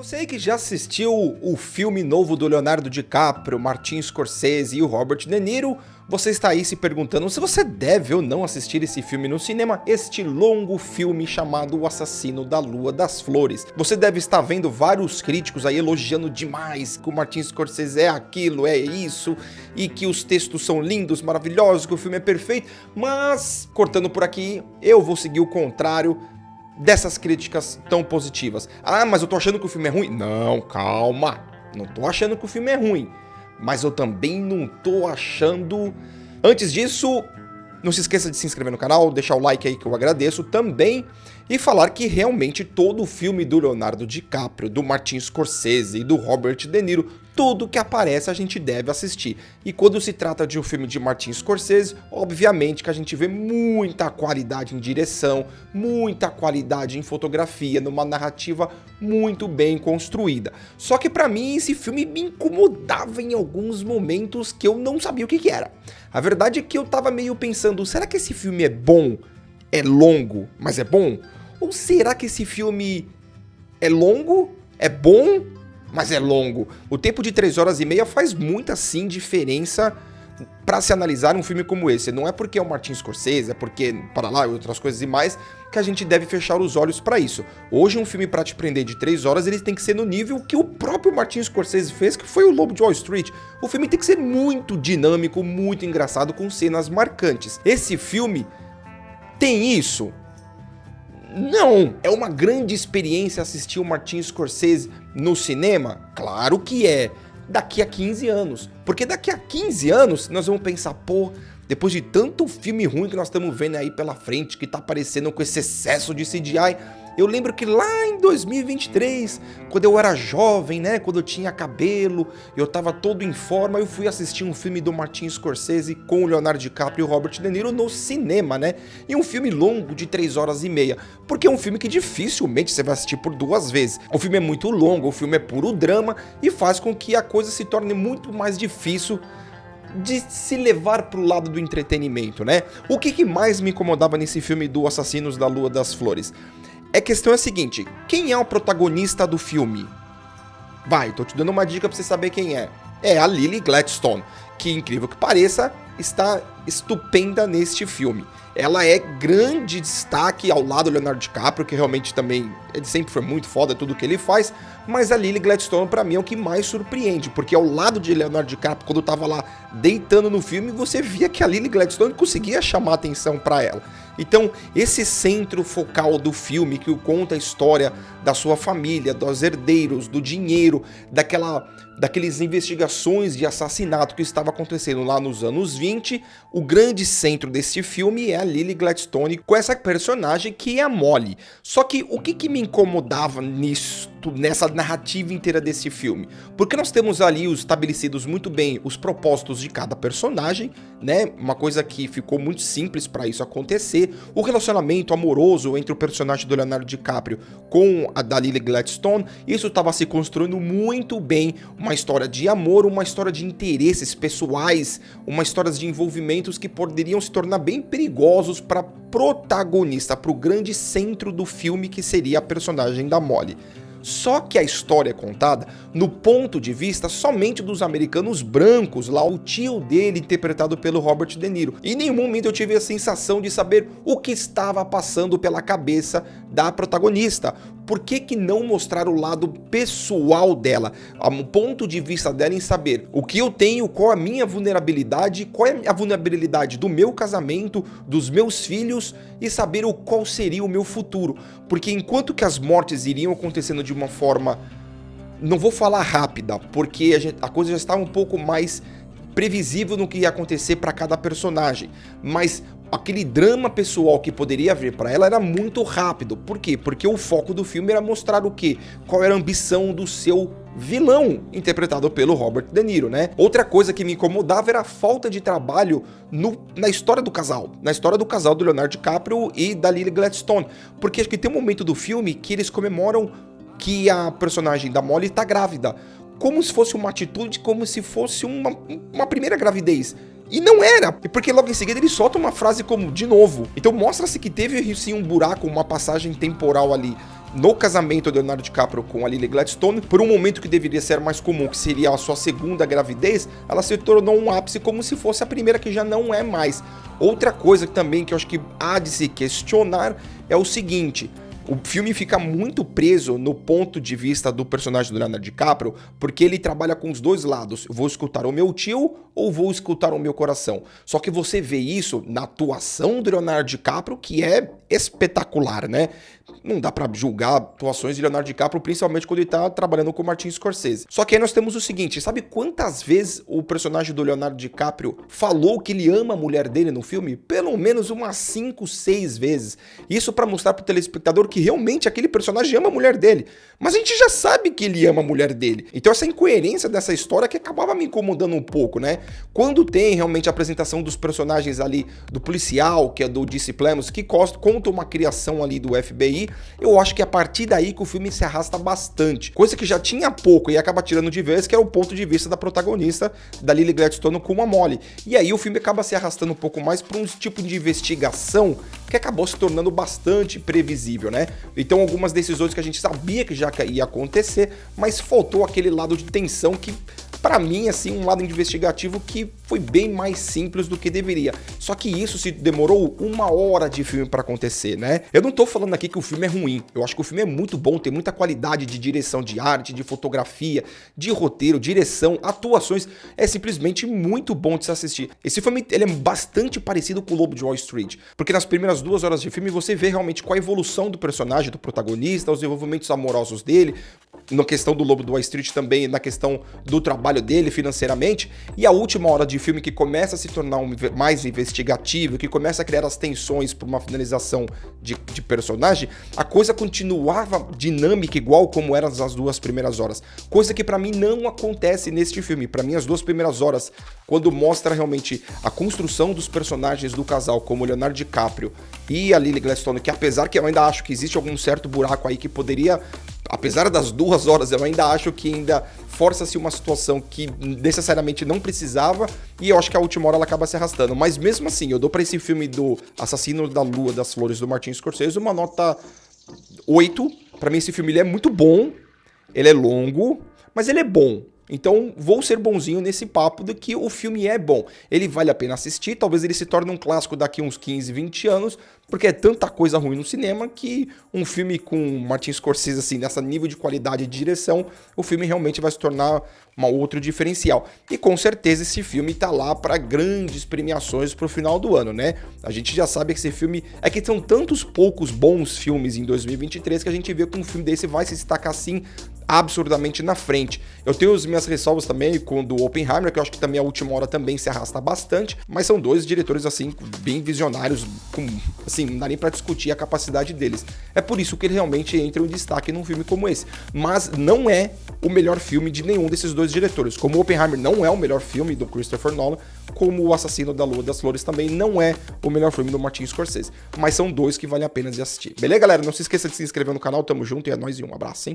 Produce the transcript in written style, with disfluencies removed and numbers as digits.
Você aí que já assistiu o filme novo do Leonardo DiCaprio, Martin Scorsese e o Robert De Niro, você está aí se perguntando se você deve ou não assistir esse filme no cinema, este longo filme chamado O Assassino da Lua das Flores. Você deve estar vendo vários críticos aí elogiando demais que o Martin Scorsese é aquilo, é isso, e que os textos são lindos, maravilhosos, que o filme é perfeito, mas, cortando por aqui, eu vou seguir o contrário dessas críticas tão positivas. Ah, mas eu tô achando que o filme é ruim? Não, calma. Não tô achando que o filme é ruim. Mas eu também não tô achando... Antes disso, não se esqueça de se inscrever no canal, deixar o like aí que eu agradeço também. E falar que realmente todo o filme do Leonardo DiCaprio, do Martin Scorsese e do Robert De Niro, tudo que aparece a gente deve assistir. E quando se trata de um filme de Martin Scorsese, obviamente que a gente vê muita qualidade em direção, muita qualidade em fotografia, numa narrativa muito bem construída. Só que pra mim esse filme me incomodava em alguns momentos que eu não sabia o que era. A verdade é que eu tava meio pensando, será que esse filme é bom? É longo, mas é bom? Ou será que esse filme é longo, é bom, mas é longo? O tempo de 3 horas e meia faz muita, sim, diferença para se analisar um filme como esse. Não é porque é o Martin Scorsese, é porque, para lá, e outras coisas e mais, que a gente deve fechar os olhos para isso. Hoje, um filme para te prender de 3 horas, ele tem que ser no nível que o próprio Martin Scorsese fez, que foi o Lobo de Wall Street. O filme tem que ser muito dinâmico, muito engraçado, com cenas marcantes. Esse filme tem isso? Não. É uma grande experiência assistir o Martin Scorsese no cinema? Claro que é. Daqui a 15 anos. Porque daqui a 15 anos nós vamos pensar, pô, depois de tanto filme ruim que nós estamos vendo aí pela frente, que tá aparecendo com esse excesso de CGI, eu lembro que lá em 2023, quando eu era jovem, né, quando eu tinha cabelo, eu tava todo em forma, eu fui assistir um filme do Martin Scorsese com o Leonardo DiCaprio e o Robert De Niro no cinema, né, e um filme longo de 3 horas e meia, porque é um filme que dificilmente você vai assistir por 2 vezes. O filme é muito longo, o filme é puro drama e faz com que a coisa se torne muito mais difícil de se levar pro lado do entretenimento, né? O que mais me incomodava nesse filme do Assassinos da Lua das Flores? A questão é a seguinte, quem é o protagonista do filme? Vai, tô te dando uma dica pra você saber quem é. É a Lily Gladstone, que, incrível que pareça, está estupenda neste filme. Ela é grande destaque ao lado do Leonardo DiCaprio, que realmente também, ele sempre foi muito foda tudo que ele faz, mas a Lily Gladstone pra mim é o que mais surpreende, porque ao lado de Leonardo DiCaprio, quando eu tava lá deitando no filme, você via que a Lily Gladstone conseguia chamar atenção pra ela. Então, esse centro focal do filme, que conta a história da sua família, dos herdeiros, do dinheiro, daquelas investigações de assassinato que estava acontecendo lá nos anos 20, o grande centro desse filme é a Lily Gladstone, com essa personagem que é a Molly. Só que o que me incomodava nessa narrativa inteira desse filme? Porque nós temos ali os estabelecidos muito bem os propósitos de cada personagem, né? Uma coisa que ficou muito simples para isso acontecer. O relacionamento amoroso entre o personagem do Leonardo DiCaprio com a da Lily Gladstone, isso estava se construindo muito bem, uma história de amor, uma história de interesses pessoais, uma história de envolvimentos que poderiam se tornar bem perigosos para protagonista, para o grande centro do filme, que seria a personagem da Molly. Só que a história é contada no ponto de vista somente dos americanos brancos, lá o tio dele interpretado pelo Robert De Niro. E em nenhum momento eu tive a sensação de saber o que estava passando pela cabeça da protagonista. Por que não mostrar o lado pessoal dela, o ponto de vista dela em saber o que eu tenho, qual a minha vulnerabilidade, qual é a vulnerabilidade do meu casamento, dos meus filhos e saber qual seria o meu futuro. Porque enquanto que as mortes iriam acontecendo de uma forma, não vou falar rápida, porque a coisa já estava um pouco mais previsível no que ia acontecer para cada personagem, mas aquele drama pessoal que poderia vir para ela era muito rápido. Por quê? Porque o foco do filme era mostrar o quê? Qual era a ambição do seu vilão, interpretado pelo Robert De Niro, né? Outra coisa que me incomodava era a falta de trabalho na história do casal. Na história do casal do Leonardo DiCaprio e da Lily Gladstone. Porque acho que tem um momento do filme que eles comemoram que a personagem da Molly tá grávida. Como se fosse uma atitude, como se fosse uma primeira gravidez. E não era, porque logo em seguida ele solta uma frase como, de novo. Então mostra-se que teve sim um buraco, uma passagem temporal ali. no casamento do Leonardo DiCaprio com a Lily Gladstone, por um momento que deveria ser mais comum, que seria a sua segunda gravidez, ela se tornou um ápice como se fosse a primeira, que já não é mais. Outra coisa também que eu acho que há de se questionar é o seguinte: o filme fica muito preso no ponto de vista do personagem do Leonardo DiCaprio, porque ele trabalha com os dois lados. Eu vou escutar o meu tio ou vou escutar o meu coração? Só que você vê isso na atuação do Leonardo DiCaprio, que é espetacular, né? Não dá pra julgar atuações de Leonardo DiCaprio, principalmente quando ele tá trabalhando com o Martin Scorsese. Só que aí nós temos o seguinte: sabe quantas vezes o personagem do Leonardo DiCaprio falou que ele ama a mulher dele no filme? Pelo menos umas 5, 6 vezes. Isso pra mostrar pro telespectador que realmente aquele personagem ama a mulher dele. Mas a gente já sabe que ele ama a mulher dele. Então essa incoerência dessa história que acabava me incomodando um pouco, né? Quando tem realmente a apresentação dos personagens ali, do policial, que é do Jesse Plemons, que conta uma criação ali do FBI, eu acho que é a partir daí que o filme se arrasta bastante. Coisa que já tinha pouco e acaba tirando de vez, que é o ponto de vista da protagonista, da Lily Gladstone com a Molly. E aí o filme acaba se arrastando um pouco mais para um tipo de investigação que acabou se tornando bastante previsível, né? Então algumas decisões que a gente sabia que já ia acontecer, mas faltou aquele lado de tensão que, pra mim, assim, um lado investigativo que foi bem mais simples do que deveria. Só que isso se demorou 1 hora de filme pra acontecer, né? Eu não tô falando aqui que o filme é ruim. Eu acho que o filme é muito bom, tem muita qualidade de direção de arte, de fotografia, de roteiro, direção, atuações. É simplesmente muito bom de se assistir. Esse filme, ele é bastante parecido com o Lobo de Wall Street, porque nas primeiras 2 horas de filme você vê realmente qual a evolução do personagem, do protagonista, os desenvolvimentos amorosos dele, na questão do Lobo do Wall Street também, na questão do trabalho dele financeiramente, e a última hora de filme que começa a se tornar mais investigativo, que começa a criar as tensões para uma finalização de personagem, a coisa continuava dinâmica igual como eram as 2 primeiras horas, coisa que pra mim não acontece neste filme. Pra mim as 2 primeiras horas, quando mostra realmente a construção dos personagens do casal, como o Leonardo DiCaprio e a Lily Gladstone, que apesar que eu ainda acho que existe algum certo buraco aí que poderia, apesar das 2 horas, eu ainda acho que ainda força-se uma situação que necessariamente não precisava, e eu acho que a última hora ela acaba se arrastando. Mas mesmo assim, eu dou pra esse filme do Assassino da Lua das Flores do Martin Scorsese uma nota 8. Pra mim esse filme ele é muito bom, ele é longo, mas ele é bom. Então vou ser bonzinho nesse papo de que o filme é bom. Ele vale a pena assistir, talvez ele se torne um clássico daqui uns 15, 20 anos, porque é tanta coisa ruim no cinema que um filme com Martin Scorsese, assim, nessa nível de qualidade de direção, o filme realmente vai se tornar um outro diferencial. E com certeza esse filme tá lá para grandes premiações pro final do ano, né? A gente já sabe que esse filme... É que são tantos poucos bons filmes em 2023 que a gente vê que um filme desse vai se destacar, assim, absurdamente na frente. Eu tenho as minhas ressalvas também com o do Oppenheimer, que eu acho que também a última hora também se arrasta bastante, mas são 2 diretores, assim, bem visionários, com, assim, não dá nem pra discutir a capacidade deles. É por isso que eles realmente entram em destaque num filme como esse. Mas não é o melhor filme de nenhum desses 2 diretores. Como o Oppenheimer não é o melhor filme do Christopher Nolan, como o Assassino da Lua das Flores também não é o melhor filme do Martin Scorsese. Mas são 2 que vale a pena de assistir. Beleza, galera? Não se esqueça de se inscrever no canal, tamo junto e é nóis e um abraço, hein?